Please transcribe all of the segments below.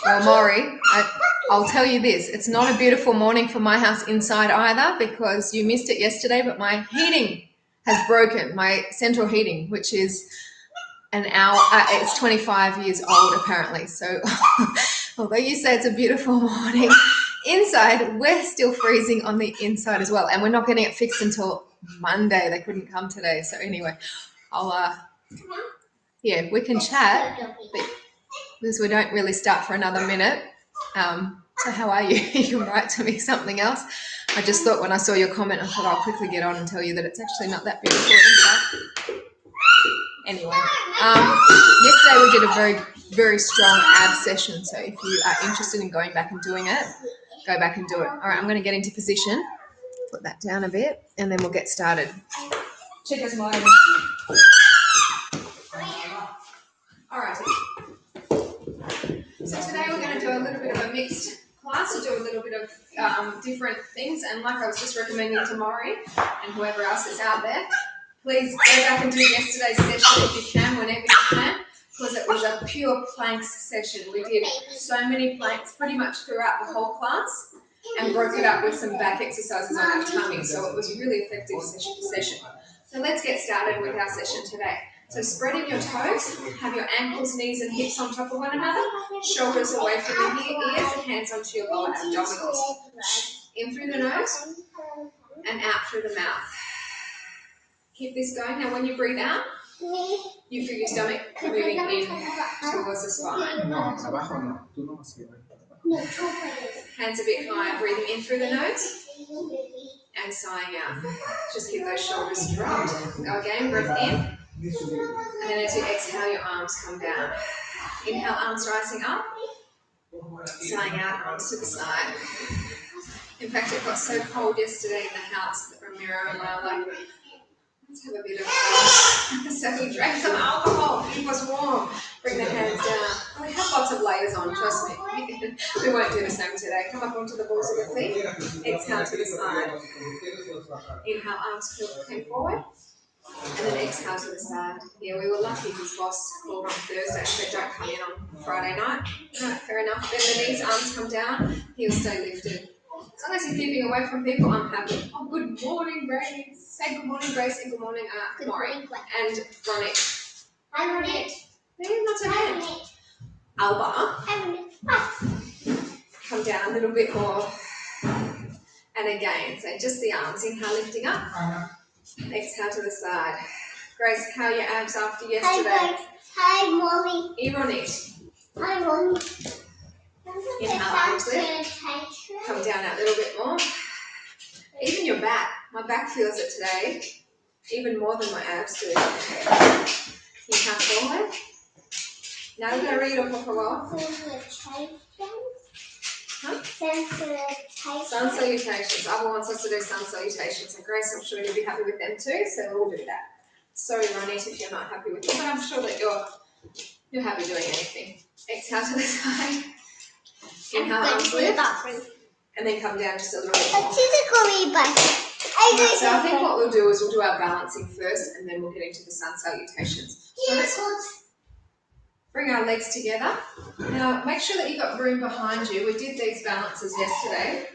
Well, Maury, I'll tell you this. It's not a beautiful morning for my house inside either because you missed it yesterday, but my heating has broken, my central heating, which is an hour. It's 25 years old apparently. So although you say it's a beautiful morning inside, we're still freezing on the inside as well. And we're not getting it fixed until Monday. They couldn't come today. So anyway, yeah, we can chat, but because we don't really start for another minute. So how are you? You can write to me something else. I just thought when I saw your comment, I thought I'll quickly get on and tell you that it's actually not that beautiful inside. Anyway, yesterday we did a very, very strong ab session. So if you are interested in going back and doing it, go back and do it. All right, I'm going to get into position. Put that down a bit, and then we'll get started. Chicas mine. All right. So today we're going to do a little bit of a mixed class to do a little bit of different things. And like I was just recommending to Maury and whoever else is out there, please go back and do yesterday's session if you can, whenever you can, because it was a pure planks session. We did so many planks pretty much throughout the whole class and broke it up with some back exercises on our tummy. So it was a really effective session. So let's get started with our session today. So spreading your toes, have your ankles, knees and hips on top of one another, shoulders away from your ears, hands onto your lower abdominals. In through the nose and out through the mouth. Keep this going. Now when you breathe out, you feel your stomach moving in towards the spine. Hands a bit higher, breathing in through the nose and sighing out. Just keep those shoulders dropped. Go again, breath in. And then as you exhale, your arms come down. Inhale, arms rising up. Sighing out, arms to the side. In fact, it got so cold yesterday in the house that Ramiro and I were like, let's have a bit of so we drank some alcohol. It was warm. Bring the hands down. And we have lots of layers on, trust me. We won't do the same today. Come up onto the balls of the feet. Exhale to the side. Inhale, arms came forward. And then exhale to the side. Yeah, we were lucky his boss called on Thursday, so don't come in on Friday night. Right, fair enough. Bend the knees, arms come down, heels stay lifted. As long as you're keeping away from people, I'm happy. Oh, good morning, Grace. Say good morning, Grace, and good morning, Maury. And Ronit. Hi, Ronit. No, not so bad. Alba. Hi, Ronit. Come down a little bit more. And again, so just the arms. Inhale, lifting up. Exhale to the side. Grace, how are your abs after yesterday? Hi, Grace. Hi, Mommy. Ronit. Hi, Mommy. Inhale, arms lift. Come down that little bit more. Even your back. My back feels it today, even more than my abs do. Inhale forward. Now we're going to read a proper well. Huh? Sun salutations. Abba wants us to do sun salutations. And Grace, I'm sure you'll be happy with them too, so we'll do that. Sorry, Ronit, if you're not happy with it, but I'm sure that you're happy doing anything. Exhale to the side. Inhale, arms lift. And then come down just a little bit more. So I think what we'll do is we'll do our balancing first and then we'll get into the sun salutations. So let's bring our legs together. Now make sure that you've got room behind you. We did these balances yesterday.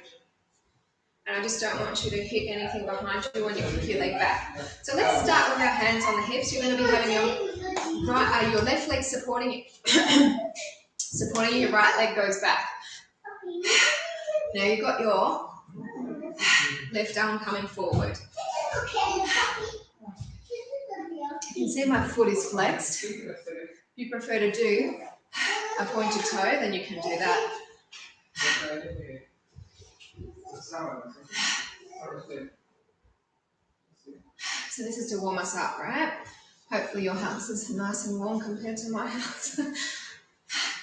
And I just don't want you to hit anything behind you when you kick your leg back. So let's start with our hands on the hips. You're going to be having your left leg supporting supporting your right leg goes back. Now you've got your left arm coming forward. You can see my foot is flexed. If you prefer to do a pointed toe, then you can do that. So this is to warm us up, right? Hopefully your house is nice and warm compared to my house.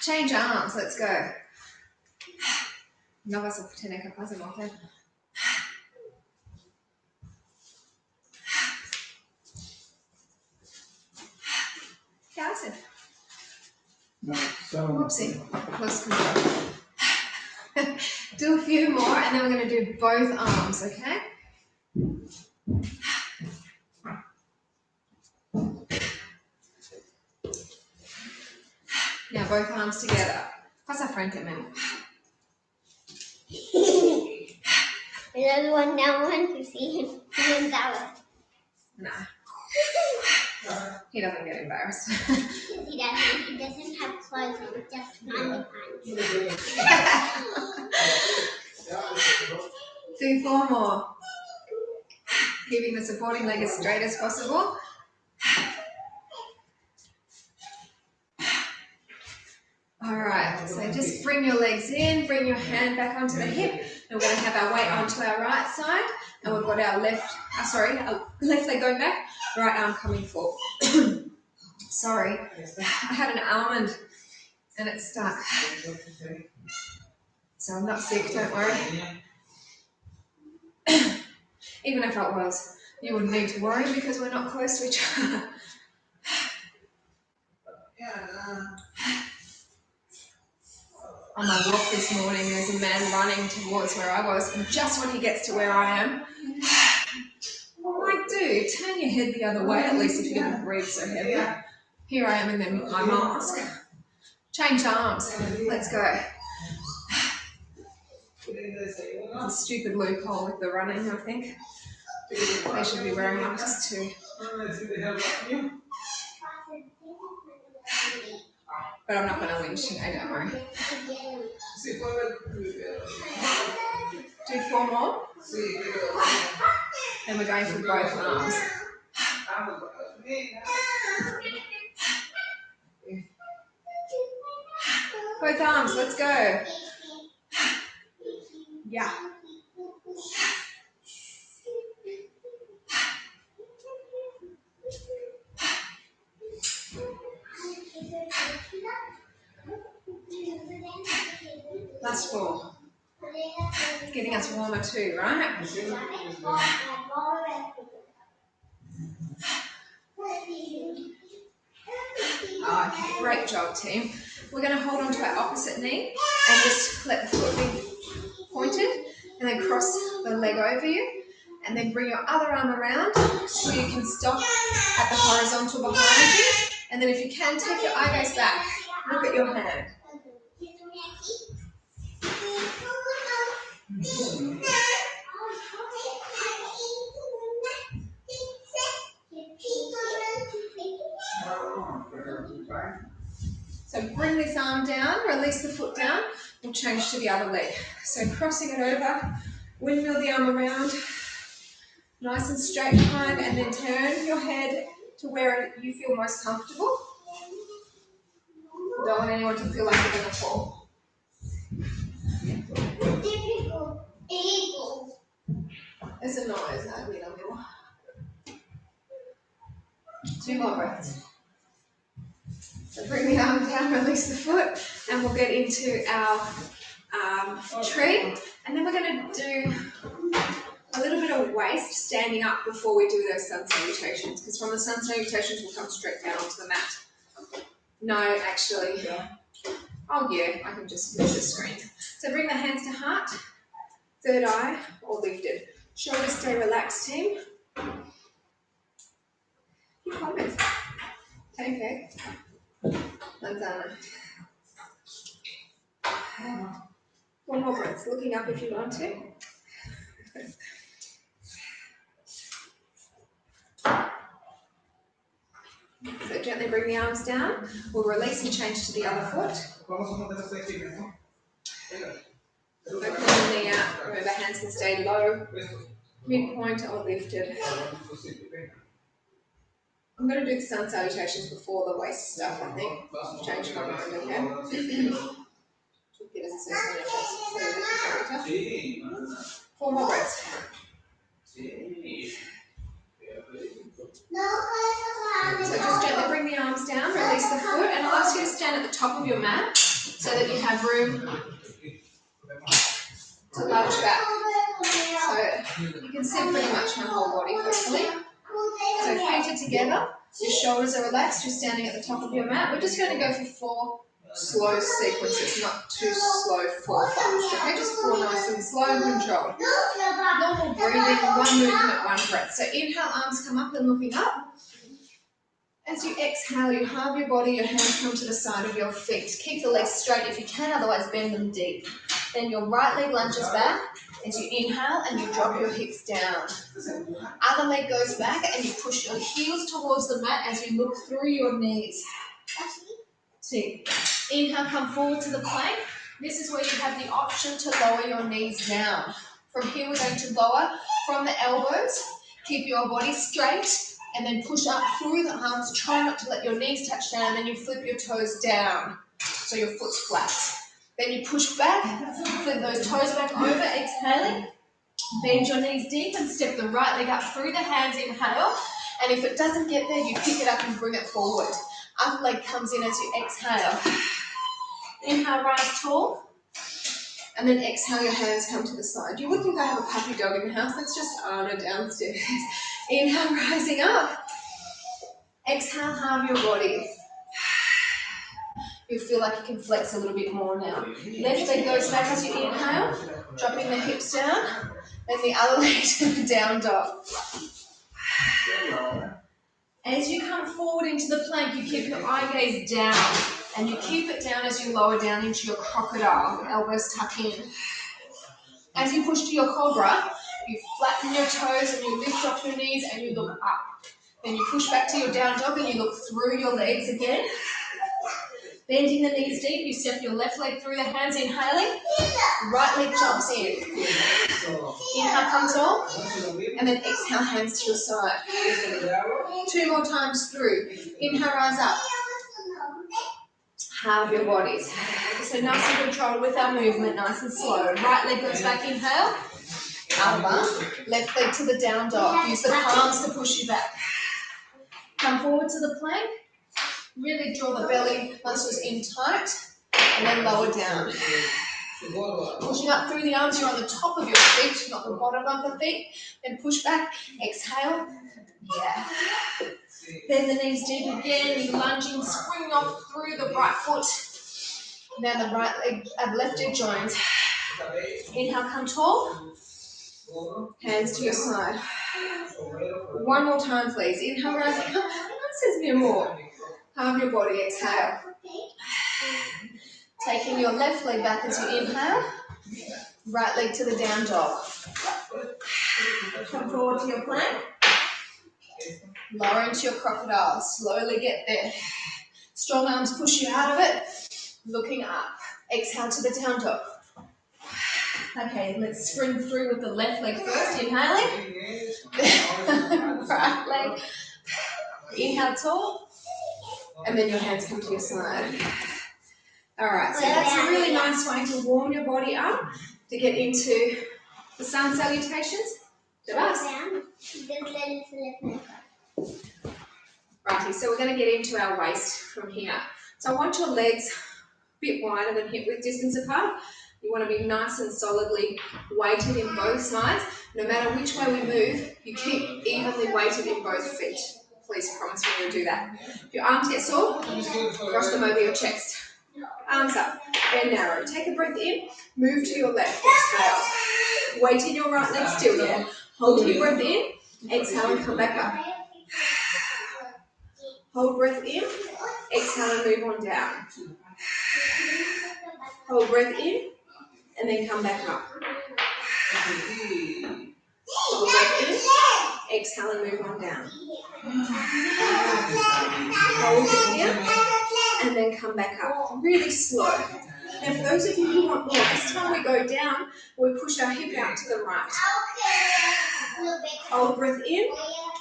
Change arms, let's go. No vas a tener capaz de mover. ¿Qué hacen? Whoopsie, close control. Do a few more and then we're going to do both arms, okay? Now both arms together. Pasa frente, men. Another one now, one to see him. Nah. He doesn't get embarrassed. He doesn't have clothes on, just underpants. Do 4 more. Keeping the supporting leg as straight as possible. Alright, so just bring your legs in, bring your hand back onto the hip, and we're going to have our weight onto our right side, and we've got our left leg going back, right arm coming forward. Sorry, I had an almond and it's stuck. So I'm not sick, don't worry. Even if I was, you wouldn't need to worry because we're not close to each other. On my walk this morning, there's a man running towards where I was, and just when he gets to where I am, I'm like, dude, turn your head the other way, at least if you're going to breathe so heavy. Here I am in my mask. Change arms. Let's go. A stupid loophole with the running, I think. They should be wearing masks too. But I'm not going to whinge today, don't worry. Do 4 more. And we're going for both arms. Both arms, let's go. Yeah. Last 4. It's getting us warmer too, right? Okay, great job, team. We're going to hold on to our opposite knee and just let the foot be pointed and then cross the leg over you and then bring your other arm around so you can stop at the horizontal behind you, and then if you can, take your eye gaze back. Look at your hand. So bring this arm down, release the foot down, we'll change to the other leg. So crossing it over, windmill the arm around, nice and straight behind, and then turn your head to where you feel most comfortable. Don't want anyone to feel like they're going to fall. There's a noise, that'd be lovely. 2 more breaths. So bring the arm down, release the foot, and we'll get into our tree. And then we're going to do a little bit of waist standing up before we do those sun salutations, because from the sun salutations we'll come straight down onto the mat. No, actually. Oh yeah, I can just move the screen. So bring the hands to heart, third eye, or lifted. Shoulders stay relaxed, team. Keep comments. Okay. Lanzana. 1 more breath. Looking up if you want to. So gently bring the arms down. We'll release and change to the other foot. Open the knee out. Remember, hands can stay low, midpoint or lifted. I'm going to do the sun salutations before the waist stuff, I think. Change my mind, okay? 4 more breaths. So just gently bring the arms down, release the foot, and I'll ask you to stand at the top of your mat so that you have room to lunge back. So you can see pretty much my whole body, hopefully. So feet are together, your shoulders are relaxed, you're standing at the top of your mat. We're just going to go for 4 slow sequences, not too slow, 4 fast, okay? Just 4 nice and slow and controlled. Normal breathing, 1 movement, 1 breath. So inhale, arms come up and looking up. As you exhale, you halve your body, your hands come to the side of your feet. Keep the legs straight if you can, otherwise bend them deep. Then your right leg lunges back as you inhale and you drop your hips down. Other leg goes back and you push your heels towards the mat as you look through your knees. Two. Inhale, come forward to the plank. This is where you have the option to lower your knees down. From here, we're going to lower from the elbows. Keep your body straight. And then push up through the arms. Try not to let your knees touch down. And then you flip your toes down so your foot's flat. Then you push back, flip those toes back over, exhaling. Bend your knees deep and step the right leg up through the hands, inhale. And if it doesn't get there, you pick it up and bring it forward. Other leg comes in as you exhale. Inhale, rise tall. And then exhale, your hands come to the side. You would think I have a puppy dog in the house. That's just Anna downstairs. Inhale, rising up. Exhale, halve your body. You feel like you can flex a little bit more now. Left leg goes back as you inhale, dropping the hips down. Then the other leg to the down dog. As you come forward into the plank, you keep your eye gaze down. And you keep it down as you lower down into your crocodile. Elbows tuck in. As you push to your cobra, you flatten your toes and you lift off your knees and you look up. Then you push back to your down dog and you look through your legs again. Bending the knees deep, you step your left leg through the hands, inhaling. Right leg jumps in. Inhale, come tall. And then exhale, hands to your side. 2 more times through. Inhale, rise up. Halve your bodies. So nice and controlled with our movement, nice and slow. Right leg goes back, inhale. Alba. Left leg to the down dog. Use the palms to push you back. Come forward to the plank. Really draw the belly muscles in tight. And then lower down. Pushing up through the arms, you're on the top of your feet, not the bottom of the feet. Then push back, exhale. Yeah. Bend the knees deep again, you're lunging, springing off through the right foot. Now the right leg, left leg joins. Inhale, come tall. Hands to your side. 1 more time, please. Inhale, rise up. That says no more. Halve your body, exhale. Taking your left leg back as you inhale. Right leg to the down dog. Come forward to your plank. Lower into your crocodile. Slowly get there. Strong arms push you out of it. Looking up. Exhale to the down dog. Okay, let's sprint through with the left leg first. Inhaling. Right leg. Inhale tall. And then your hands come to your side. Alright, so that's a really nice way to warm your body up to get into the sun salutations. Righty, so we're going to get into our waist from here. So I want your legs a bit wider than hip width distance apart. You want to be nice and solidly weighted in both sides. No matter which way we move, you keep evenly weighted in both feet. Please promise me you'll do that. If your arms get sore, cross them over your chest. Arms up, bend narrow. Take a breath in, move to your left, exhale. Weight in your right leg still, yeah. Hold your breath in, exhale and come back up. Hold breath in, exhale and move on down. Hold breath in, and then come back up. Hold breath in, exhale and move on down. Hold it here, and then come back up. Really slow. And for those of you who want more, this time we go down, we push our hip out to the right. Hold breath in,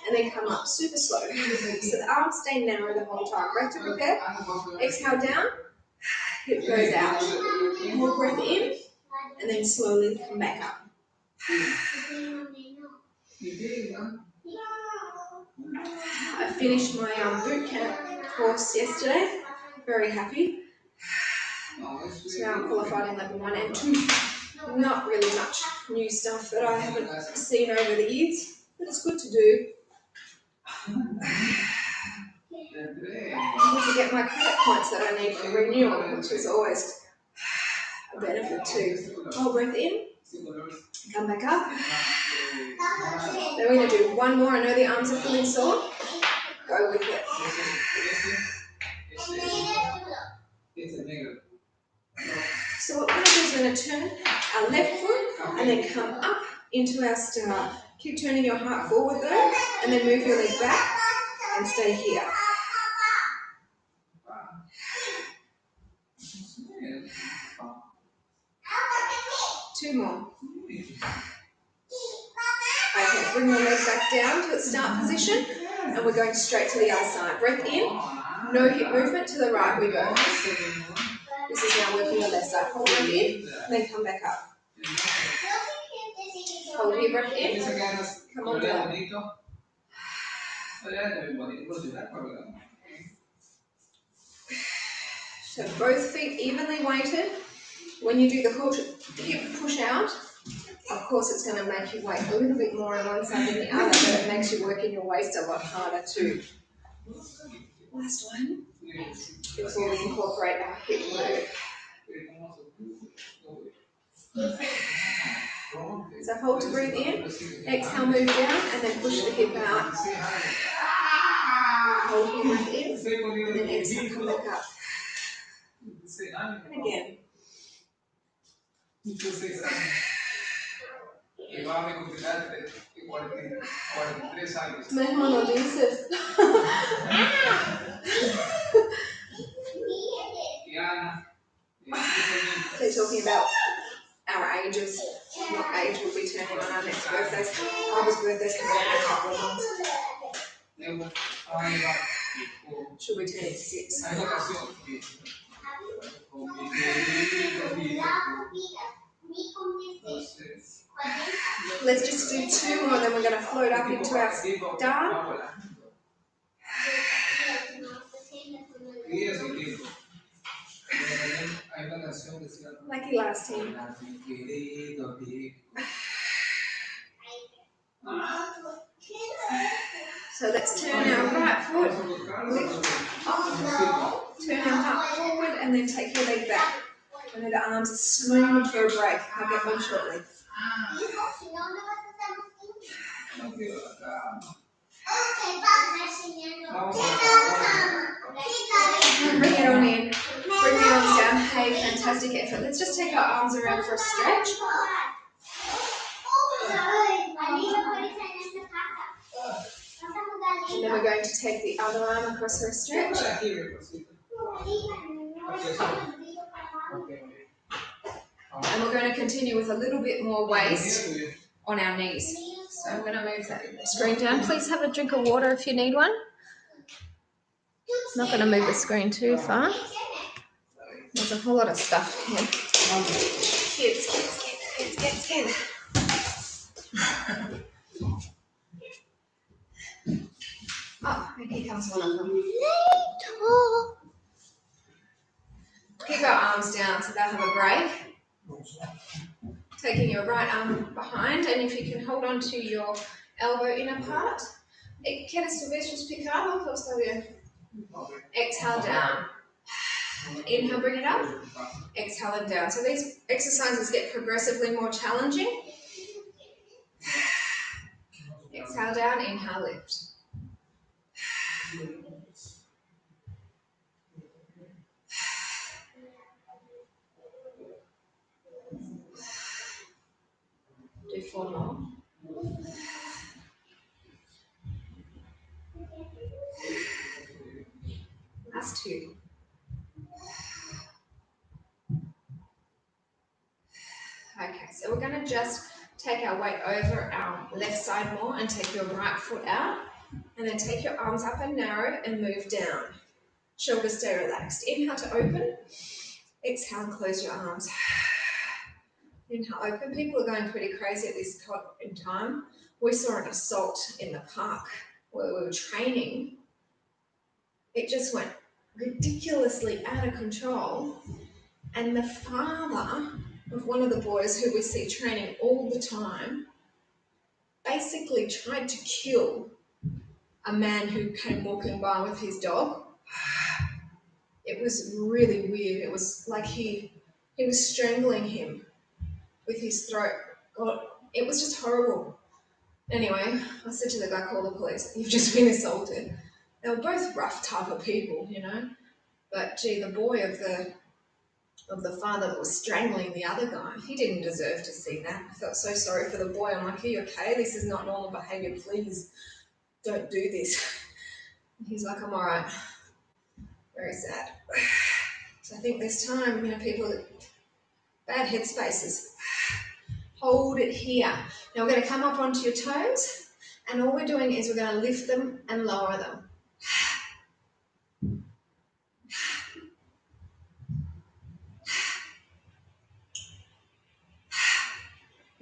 and then come up super slow. So the arms stay narrow the whole time. Breath to prepare. Exhale down, hip goes out. Hold breath in, and then slowly come back up. I finished my boot camp course yesterday. Very happy. So now I'm qualified in level 1 and 2. Not really much new stuff that I haven't seen over the years, but it's good to do. I need to get my credit points that I need for renewal, which is always a benefit too. Hold breath in, come back up. Then we're going to do one more. I know the arms are feeling sore. Go with it. So what we're going to do is we're going to turn our left foot and then come up into our start. Keep turning your heart forward though, and then move your leg back and stay here. Two more. Okay, bring your leg back down to its start position, and we're going straight to the other side. Breath in, no hip movement, to the right we go. This is now working the left side. Hold breath in, then come back up. Hold your breath in, come on down. So both feet evenly weighted. When you do the hip push out, of course it's going to make you weight a little bit more on one side than the other, but it makes you work in your waist a lot harder too. Last one, before we incorporate our hip move. So hold to breathe in, exhale, move down, and then push the hip out. Hold your breath in, and then exhale, come back up. And again. Mejor no dices. They're talking about our ages, what age we'll be turning on our next birthdays. Our birthdays can be in a couple of months. Should we turn it to 6? Let's just do 2 more, then we're going to float up into our start. Like your last team. So let's turn our right foot, turn our heart forward, and then take your leg back. I know the arms are screaming for a break. I'll get one shortly. Bring it on in. Bring the arms down. Hey, fantastic effort. Let's just take our arms around for a stretch. And then we're going to take the other arm across for a stretch. And we're going to continue with a little bit more waist on our knees. So I'm going to move that screen down. Please have a drink of water if you need one. Not going to move the screen too far. There's a whole lot of stuff here. Kids. Oh, and here comes one of them. Keep our arms down so they'll have a break. Taking your right arm behind, and if you can hold on to your elbow in apart. ¿Quieres tu beso picado o está bien? Exhale down. Inhale, bring it up. Exhale and down. So these exercises get progressively more challenging. Exhale down, inhale, lift. Do 4 more. Last 2. Okay, so we're going to just take our weight over our left side more and take your right foot out, and then take your arms up and narrow and move down. Shoulders stay relaxed. Inhale to open. Exhale and close your arms. Inhale, open. People are going pretty crazy at this point in time. We saw an assault in the park where we were training. It just went ridiculously out of control. And the father of one of the boys who we see training all the time basically tried to kill a man who came walking by with his dog. It was really weird. It was like he was strangling him with his throat. God, it was just horrible. Anyway, I said to the guy, call the police. You've just been assaulted. They were both rough type of people, but gee, the boy of the father that was strangling the other guy, he didn't deserve to see that. I felt so sorry for the boy. I'm like, are you okay? This is not normal behaviour. Please don't do this. And he's like, I'm all right. Very sad. So I think this time, people, bad headspaces, hold it here. Now we're going to come up onto your toes, and all we're doing is we're going to lift them and lower them.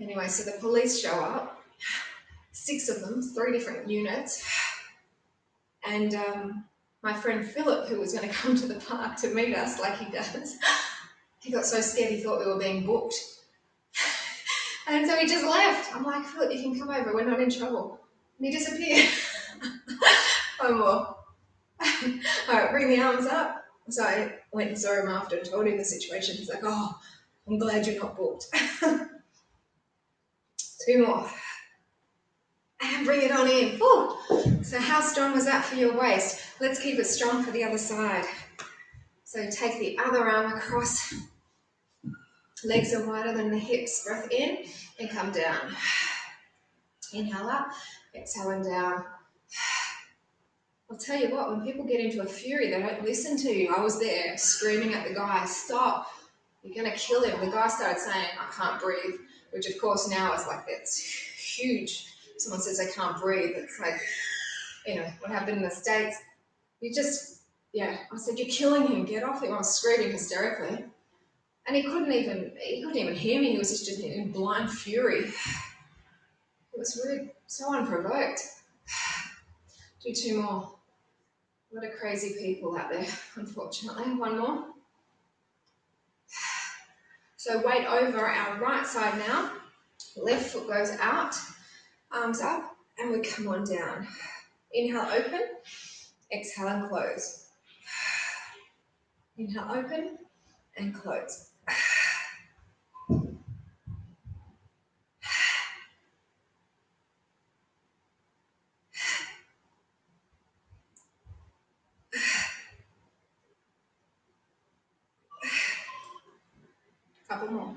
Anyway, so the police show up, 6 of them, 3 different units, and my friend Philip, who was going to come to the park to meet us like he does, he got so scared he thought we were being booked. And so he just left. I'm like, Philip, you can come over, we're not in trouble. And he disappeared. One more. All right, bring the arms up. So I went and saw him after and told him the situation. He's like, oh, I'm glad you're not booked. 2 more. And bring it on in. Ooh. So how strong was that for your waist? Let's keep it strong for the other side. So take the other arm across. Legs are wider than the hips. Breath in and come down. Inhale up, exhale and down. I'll tell you what, when people get into a fury, they don't listen to you. I was there screaming at the guy, stop, you're going to kill him. The guy started saying, I can't breathe, which of course now is like, that's huge. Someone says they can't breathe. It's like, what happened in the States. I said, you're killing him, get off him. I was screaming hysterically. And he couldn't even hear me. He was just in blind fury. It was really so unprovoked. Do 2 more. What a crazy people out there, unfortunately. 1 more. So weight over our right side now. Left foot goes out, arms up, and we come on down. Inhale, open. Exhale and close. Inhale, open and close. Couple more.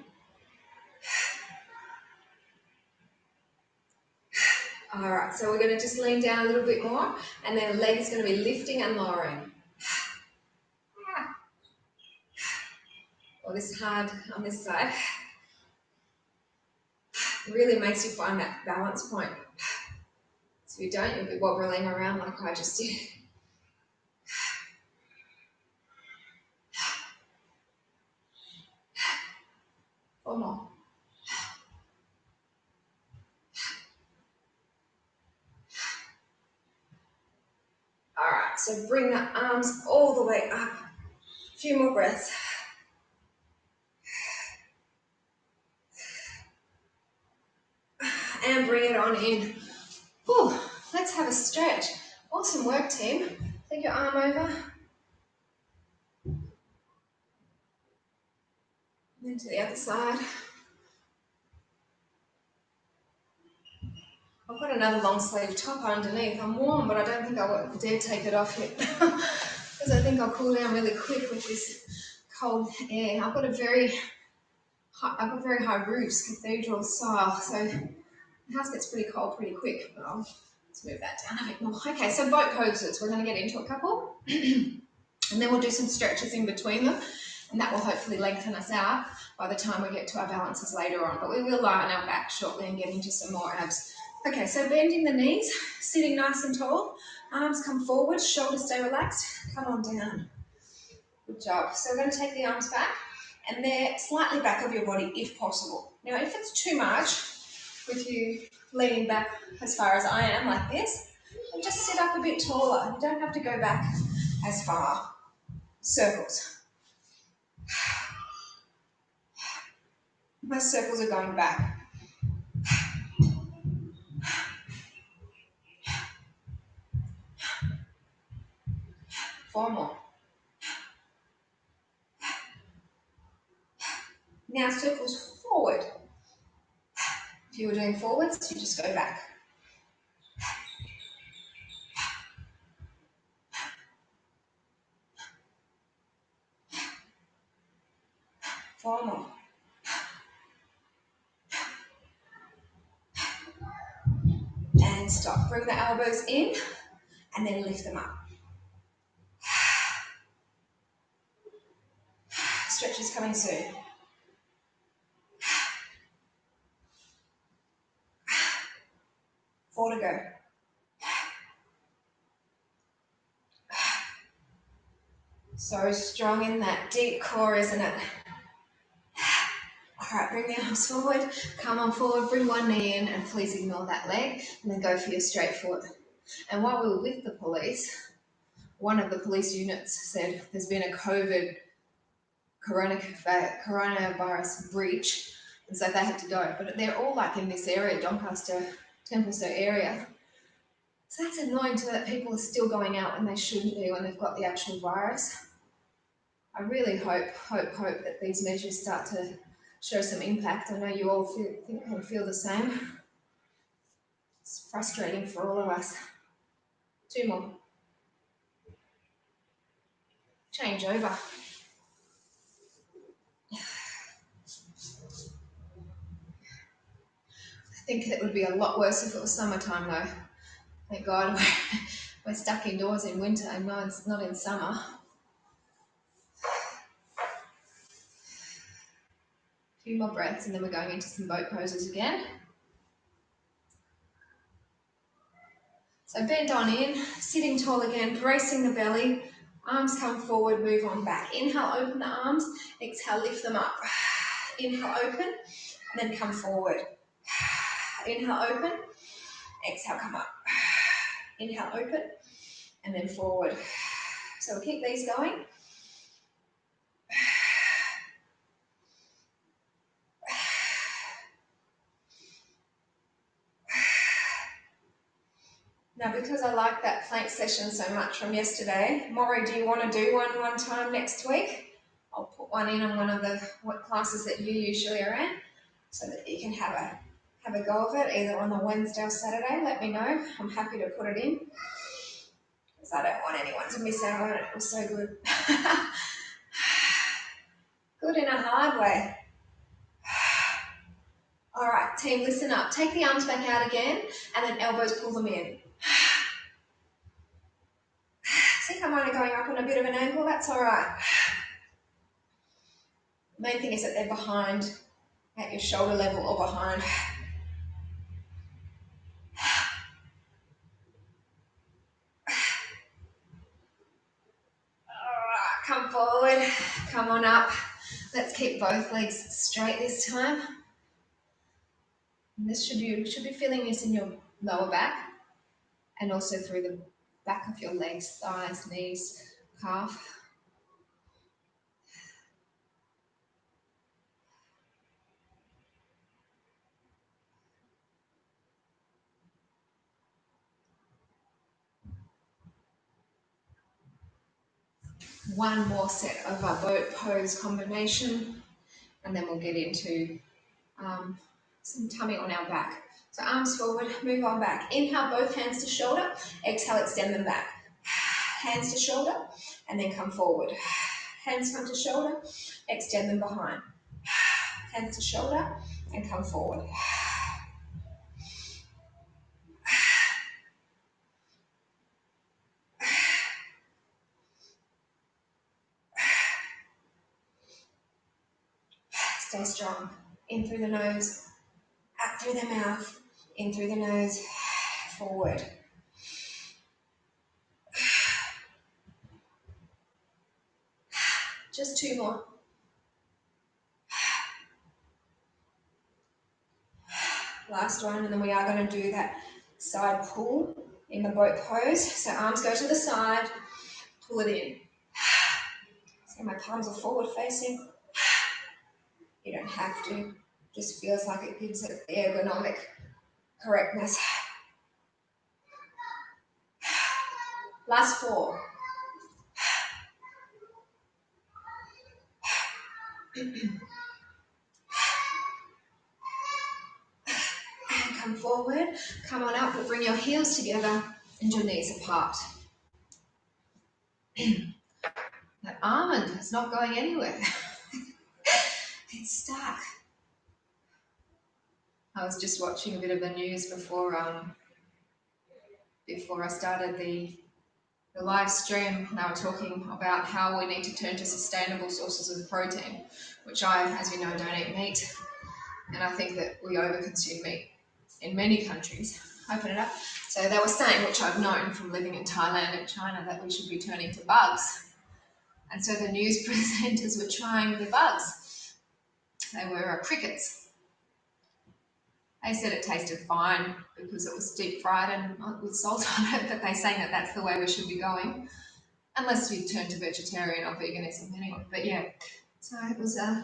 All right, so we're going to just lean down a little bit more, and then leg is going to be lifting and lowering. Well, this is hard on this side. It really makes you find that balance point. So if you don't, you'll be wobbling around like I just did. 4 more. All right, so bring the arms all the way up. A few more breaths. And bring it on in. Whew, let's have a stretch. Awesome work, team. Take your arm over. And then to the other side. I've got another long sleeve top underneath. I'm warm, but I don't think I will dare take it off yet. Because I think I'll cool down really quick with this cold air. I've got very high roofs, cathedral style, so the house gets pretty cold pretty quick. But let's move that down a bit more. Okay, so boat poses. We're going to get into a couple. And then we'll do some stretches in between them. And that will hopefully lengthen us out by the time we get to our balances later on. But we will lie on our back shortly and get into some more abs. Okay, so bending the knees, sitting nice and tall. Arms come forward, shoulders stay relaxed. Come on down. Good job. So we're going to take the arms back, and they're slightly back of your body if possible. Now, if it's too much, with you leaning back as far as I am, like this, and just sit up a bit taller. You don't have to go back as far. Circles. Most circles are going back. Four more. Now circles forward. If you were doing forwards, you just go back. 4 more. And stop. Bring the elbows in and then lift them up. Stretch is coming soon. 4 to go. So strong in that deep core, isn't it? All right, bring the arms forward. Come on forward, bring one knee in, and please ignore that leg, and then go for your straight foot. And while we were with the police, one of the police units said there's been a coronavirus breach, and so they had to go. But they're all like in this area, Doncaster, Templestowe area. So that's annoying too, that people are still going out when they shouldn't be when they've got the actual virus. I really hope that these measures start to show some impact. I know you all feel the same. It's frustrating for all of us. 2 more. Change over. I think it would be a lot worse if it was summertime though. Thank God we're stuck indoors in winter and not in summer. A few more breaths and then we're going into some boat poses again. So bend on in, sitting tall again, bracing the belly, arms come forward, move on back. Inhale, open the arms, exhale, lift them up. Inhale, open, and then come forward. Inhale, open, exhale, come up. Inhale, open, and then forward. So we'll keep these going. Now, because I like that plank session so much from yesterday, Maury, do you want to do one time next week? I'll put one in on one of the classes that you usually are in so that you can have a go of it, either on the Wednesday or Saturday. Let me know. I'm happy to put it in because I don't want anyone to miss out on it. It was so good. Good in a hard way. All right, team, listen up. Take the arms back out again and then elbows, pull them in. I think I'm only going up on a bit of an angle. That's all right. Main thing is that they're behind, at your shoulder level or behind. Alright, come forward, come on up. Let's keep both legs straight this time. And this you should be feeling this in your lower back and also through the back of your legs, thighs, knees, calf. One more set of our boat pose combination, and then we'll get into some tummy on our back. So arms forward, move on back. Inhale, both hands to shoulder. Exhale, extend them back. Hands to shoulder, and then come forward. Hands come to shoulder, extend them behind. Hands to shoulder, and come forward. Stay strong. In through the nose, out through the mouth, in through the nose, forward. Just 2 more. Last one, and then we are going to do that side pull in the boat pose. So arms go to the side, pull it in. So my palms are forward facing. You don't have to. Just feels like it gives it the ergonomic correctness. Last 4. And come forward, come on up, but bring your heels together and your knees apart. That almond is not going anywhere. It's stuck. I was just watching a bit of the news before I started the live stream, and they were talking about how we need to turn to sustainable sources of protein, which I, as you know, don't eat meat, and I think that we overconsume meat in many countries. Open it up. So they were saying, which I've known from living in Thailand and China, that we should be turning to bugs. And so the news presenters were trying the bugs. They were crickets. They said it tasted fine because it was deep fried and with salt on it, but they're saying that that's the way we should be going, unless you turn to vegetarian or veganism anyway. But yeah, so it was, I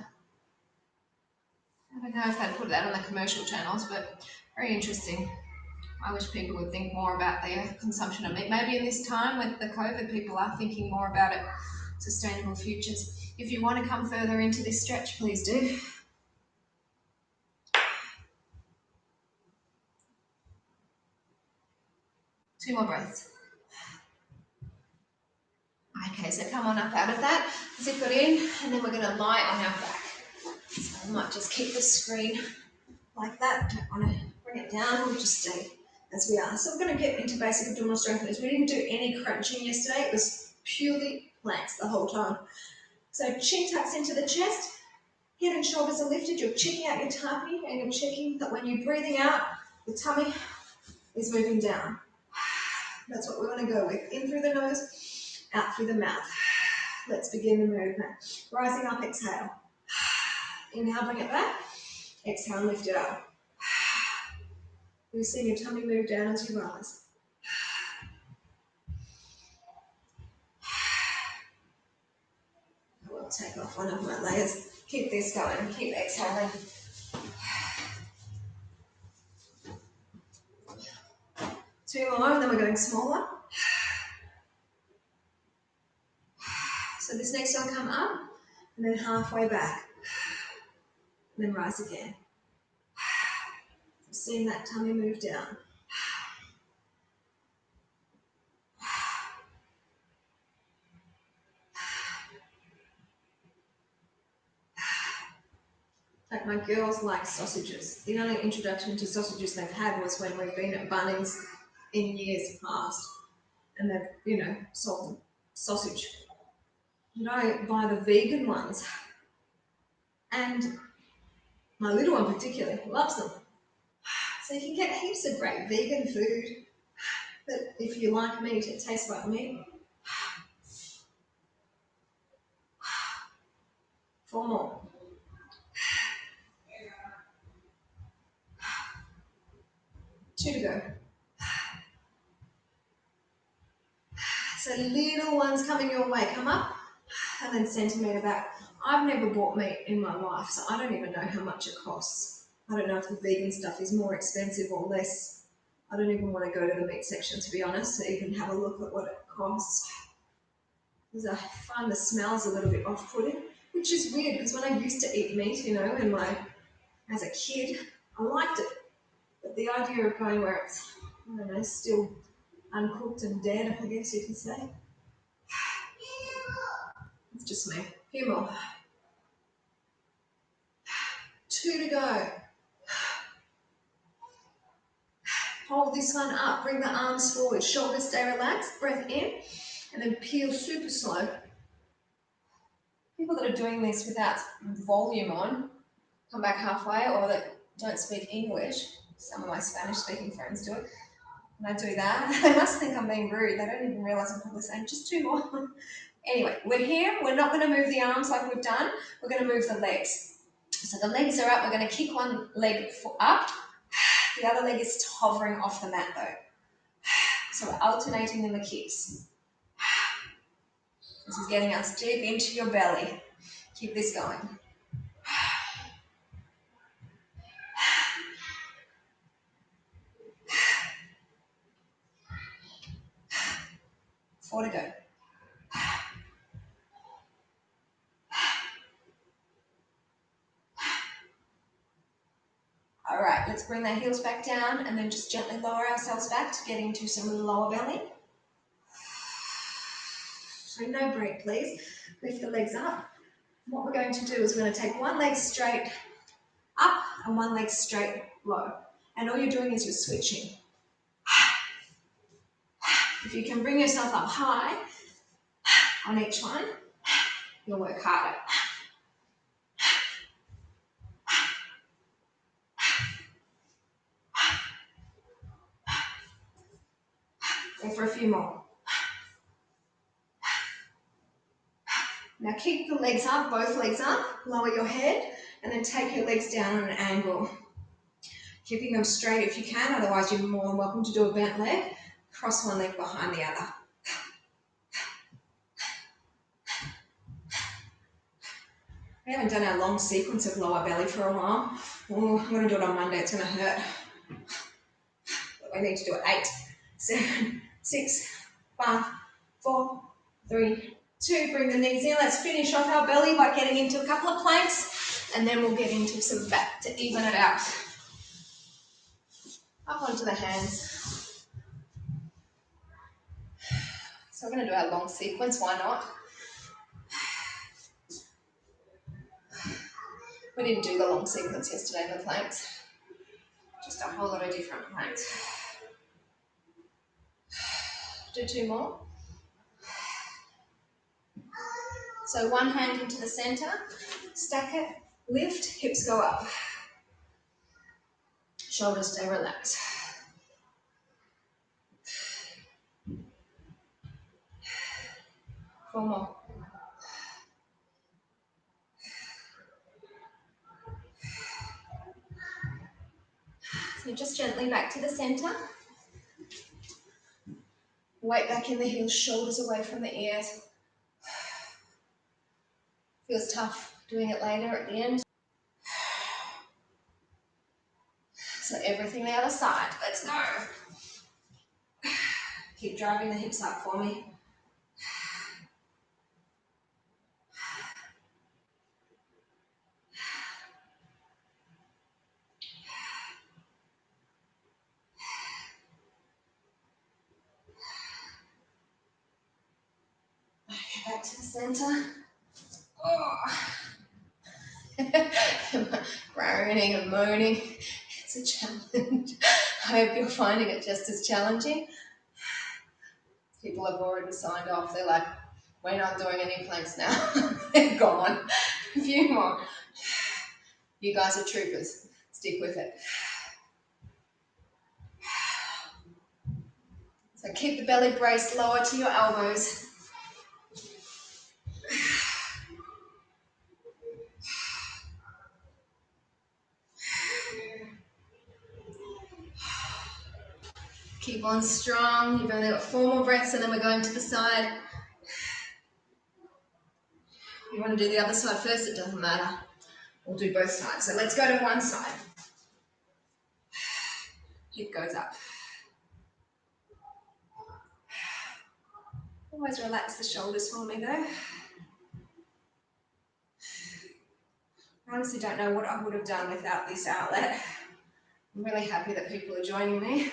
don't know if they'd put that on the commercial channels, but very interesting. I wish people would think more about their consumption of meat. Maybe in this time with the COVID, people are thinking more about it, sustainable futures. If you want to come further into this stretch, please do. Two more breaths. Okay, so come on up out of that, zip it in, and then we're going to lie on our back. So I might just keep the screen like that. Don't want to bring it down, we'll just stay as we are. So we're going to get into basic abdominal strength. We didn't do any crunching yesterday, it was purely planks the whole time. So chin tucks into the chest, head and shoulders are lifted, you're checking out your tummy and you're checking that when you're breathing out, the tummy is moving down. That's what we want to go with. In through the nose, out through the mouth. Let's begin the movement. Rising up, exhale. Inhale, bring it back. Exhale, lift it up. You'll see your tummy move down as you rise. I will take off one of my layers. Keep this going. Keep exhaling. Two more, and then we're going smaller. So this next one, come up, and then halfway back. And then rise again. Seeing that tummy move down. Like my girls like sausages. The only introduction to sausages they've had was when we've been at Bunnings in years past, and they've, sold sausage. And I buy the vegan ones, and my little one particularly loves them. So you can get heaps of great vegan food, but if you like meat, it tastes like meat. Four more. Two to go. So little ones coming your way, come up, and then centimetre back. I've never bought meat in my life, so I don't even know how much it costs. I don't know if the vegan stuff is more expensive or less. I don't even want to go to the meat section, to be honest, to even have a look at what it costs. Because I find the smells a little bit off-putting, which is weird, because when I used to eat meat, as a kid, I liked it. But the idea of going where it's, I don't know, still uncooked and dead, I guess you could say. It's just me. A few more. Two to go. Hold this one up. Bring the arms forward. Shoulders stay relaxed. Breath in. And then peel super slow. People that are doing this without volume on, come back halfway, or that don't speak English. Some of my Spanish-speaking friends do it. When I do that, they must think I'm being rude. They don't even realise I'm probably saying just two more. Anyway, we're here. We're not going to move the arms like we've done. We're going to move the legs. So the legs are up. We're going to kick one leg up. The other leg is hovering off the mat though. So we're alternating in the kicks. This is getting us deep into your belly. Keep this going. Four to go. All right, let's bring the heels back down and then just gently lower ourselves back to get into some lower belly. So no break, please. Lift the legs up. What we're going to do is we're going to take one leg straight up and one leg straight low. And all you're doing is you're switching. If you can bring yourself up high on each one, you'll work harder. Go for a few more. Now keep the legs up, both legs up, lower your head, and then take your legs down on an angle. Keeping them straight if you can, otherwise you're more than welcome to do a bent leg. Cross one leg behind the other. We haven't done our long sequence of lower belly for a while. Oh, I'm going to do it on Monday, it's going to hurt. But we need to do it 8, 7, 6, 5, 4, 3, 2. Bring the knees in. Let's finish off our belly by getting into a couple of planks, and then we'll get into some back to even it out. Up onto the hands. So we're going to do our long sequence, why not? We didn't do the long sequence yesterday in the planks. Just a whole lot of different planks. Do 2 more. So one hand into the center, stack it, lift, hips go up. Shoulders stay relaxed. Four more. So just gently back to the center. Weight back in the heels, shoulders away from the ears. Feels tough doing it later at the end. So everything the other side, let's go. Keep driving the hips up for me. Okay, back to the center. Oh. Groaning and moaning. It's a challenge. I hope you're finding it just as challenging. People have already signed off. They're like, we're not doing any planks now. They're gone. A few more. You guys are troopers. Stick with it. So keep the belly braced lower to your elbows. Keep on strong. You've only got 4 more breaths and then we're going to the side. You want to do the other side first? It doesn't matter. We'll do both sides. So let's go to one side. Hip goes up. Always relax the shoulders for me though. I honestly don't know what I would have done without this outlet. I'm really happy that people are joining me.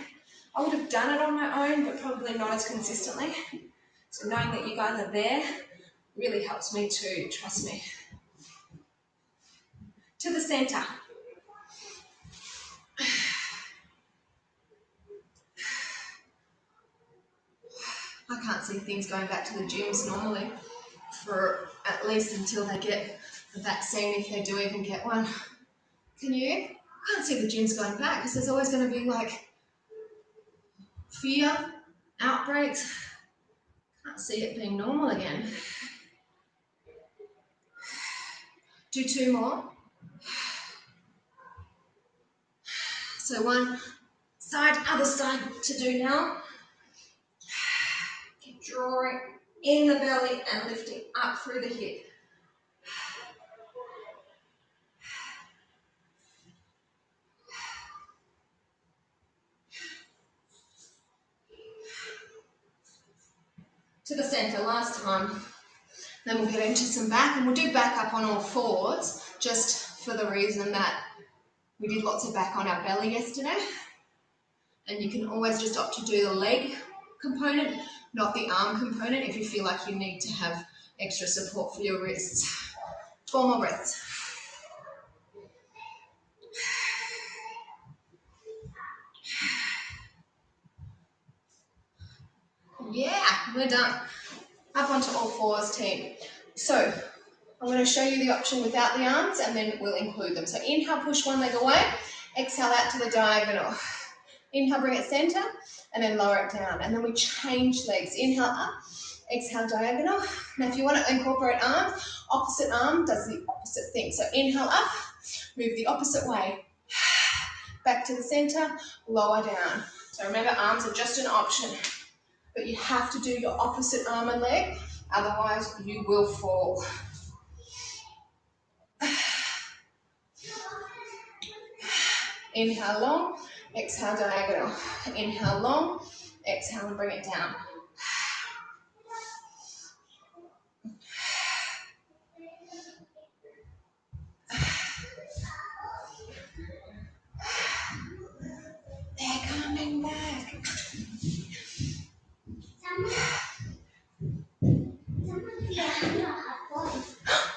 I would have done it on my own, but probably not as consistently. So knowing that you guys are there really helps me too, trust me. To the center. I can't see things going back to the gyms normally for at least until they get the vaccine, if they do even get one. Can you? I can't see the gyms going back because there's always going to be like fear, outbreaks. Can't see it being normal again. Do 2 more. So one side, other side to do now. Keep drawing in the belly and lifting up through the hip. To the center, last time. Then we'll get into some back, and we'll do back up on all fours, just for the reason that we did lots of back on our belly yesterday. And you can always just opt to do the leg component, not the arm component, if you feel like you need to have extra support for your wrists. 4 more breaths. Yeah, we're done. Up onto all fours, team. So I'm going to show you the option without the arms and then we'll include them. So inhale, push one leg away. Exhale out to the diagonal. Inhale, bring it center and then lower it down. And then we change legs. Inhale up, exhale diagonal. Now if you want to incorporate arms, opposite arm does the opposite thing. So inhale up, move the opposite way. Back to the center, lower down. So remember, arms are just an option, but you have to do your opposite arm and leg, otherwise you will fall. Inhale long, exhale diagonal. Inhale long, exhale and bring it down. They're coming back.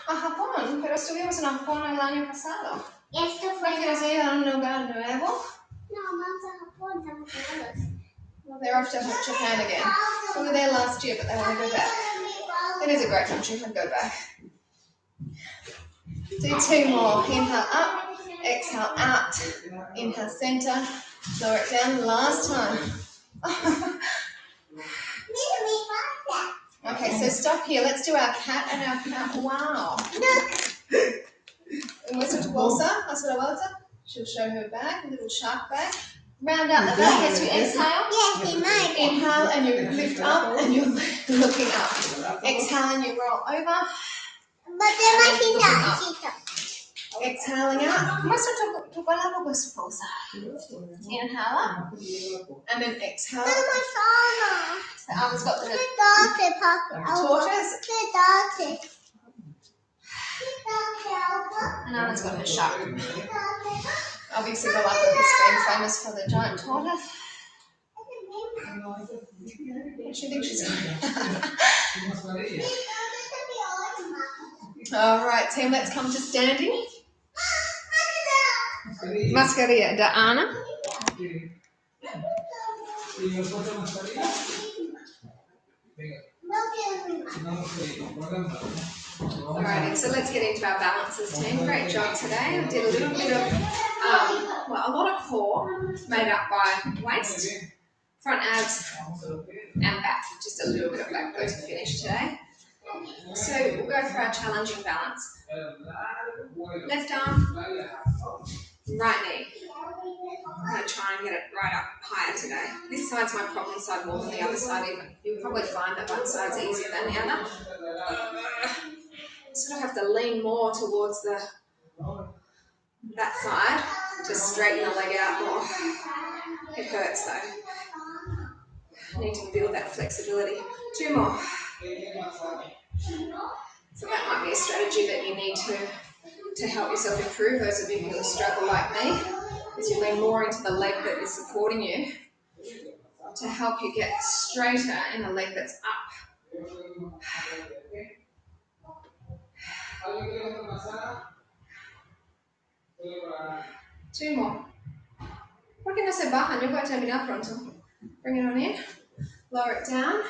A Japón, pero estuvimos en Japón el año pasado. ¿Fue que nos iba a un lugar nuevo? No, vamos a Japón, estamos solos. Well, they're off to Japan again. We were there last year, but they want to go back. It is a great country, I'd go back. Do 2 more. Inhale up, exhale out. Inhale center, lower it down. Last time. Okay, so stop here. Let's do our cat and our cat. Wow. Nuestra bolsa, nuestra bolsa. She'll show her bag, a little shark bag. Round out the back as you exhale. Yes, he might. Inhale and you lift up and you're looking up. Exhale and you roll over. But then my tita. Exhaling out. Muestra tu palabra con su bolsa. Inhale up. And then exhale. Mama, sana. The arm's got the tortoise. And Anna's got her shark. Obviously the Galapagos being famous for the giant tortoise. What do you think she's doing? Alright team, let's come to standing. Mascarilla de Anna. Alrighty, so let's get into our balances team. Great job today. I did a little bit of, a lot of core made up by waist, front abs and back. Just a little bit of back though to finish today. So we'll go for our challenging balance. Left arm, right knee. I'm going to try and get it right up higher today. This side's my problem side more than the other side even. You'll probably find that one side's easier than the other. Sort of have to lean more towards that side to straighten the leg out more. It hurts though. I need to build that flexibility. 2 more. So that might be a strategy that you need to help yourself improve. Those of you who struggle like me, is you lean more into the leg that is supporting you to help you get straighter in the leg that's up. 2 more. ¿Por qué no se bajan? Yo voy a terminar pronto. Bring it on in. Lower it down.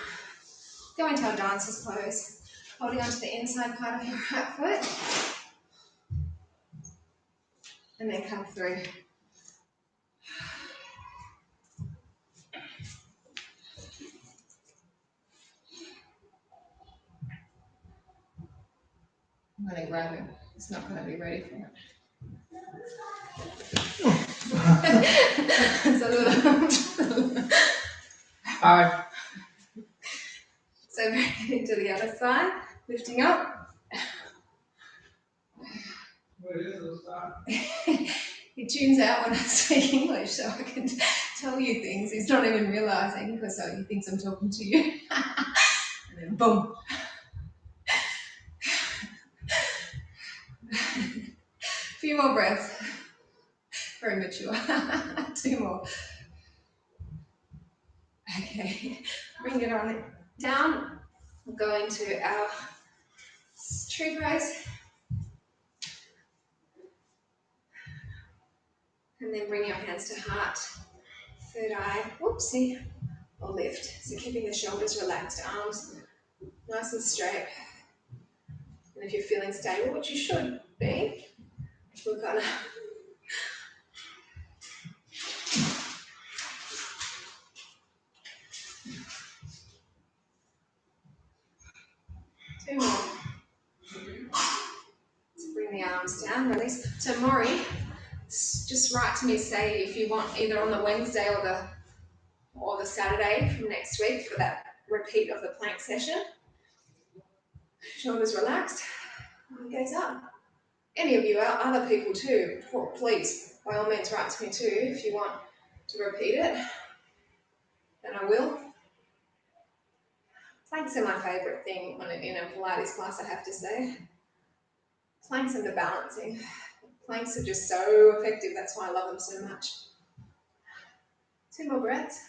Go into our dancer's pose. Holding onto the inside part of your right foot. And then come through. I'm going to grab him. It's not going to be ready for it. It's a little. Hi. So bring it to the other side, lifting up. He tunes out when I speak English, so I can tell you things. He's not even realising because he thinks I'm talking to you. And then boom. A few more breaths. Very mature. 2 more. Okay, bring it on down. We'll go into our tree pose. And then bring your hands to heart, third eye, whoopsie, or lift. So keeping the shoulders relaxed, arms nice and straight. And if you're feeling stable, which you should be, we're gonna two more. So bring the arms down, release. So Maury, just write to me, say if you want either on the Wednesday or the Saturday from next week for that repeat of the plank session. Shoulders relaxed, arm goes up. Any of you, other people too, please, by all means write to me too if you want to repeat it, and I will. Planks are my favourite thing in a Pilates class, I have to say. Planks and the balancing. Planks are just so effective, that's why I love them so much. Two more breaths.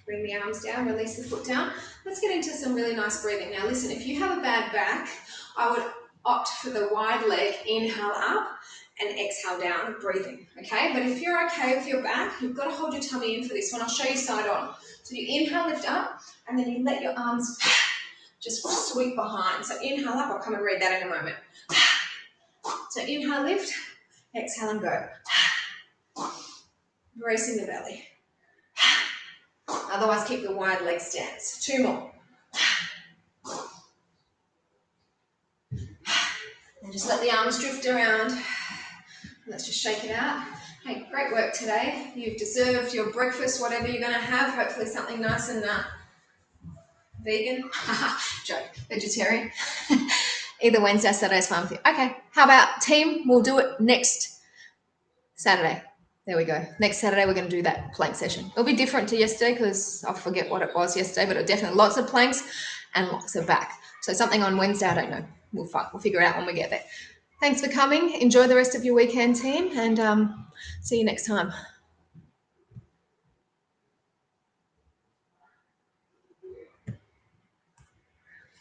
Bring the arms down, release the foot down. Let's get into some really nice breathing. Now listen, if you have a bad back, I would opt for the wide leg, inhale up and exhale down, breathing, okay? But if you're okay with your back, you've got to hold your tummy in for this one. I'll show you side on. So you inhale, lift up, and then you let your arms just sweep behind. So inhale up, I'll come and read that in a moment. So inhale, lift, exhale and go. Bracing the belly. Otherwise, keep the wide leg stance. Two more. And just let the arms drift around. Let's just shake it out. Hey, great work today. You've deserved your breakfast, whatever you're going to have. Hopefully something nice and vegan. Joke. Vegetarian. Either Wednesday or Saturday is fine with you. Okay, how about team? We'll do it next Saturday. There we go. Next Saturday, we're going to do that plank session. It'll be different to yesterday because I'll forget what it was yesterday, but definitely lots of planks and lots of back. So something on Wednesday, I don't know. We'll figure it out when we get there. Thanks for coming. Enjoy the rest of your weekend, team, and see you next time.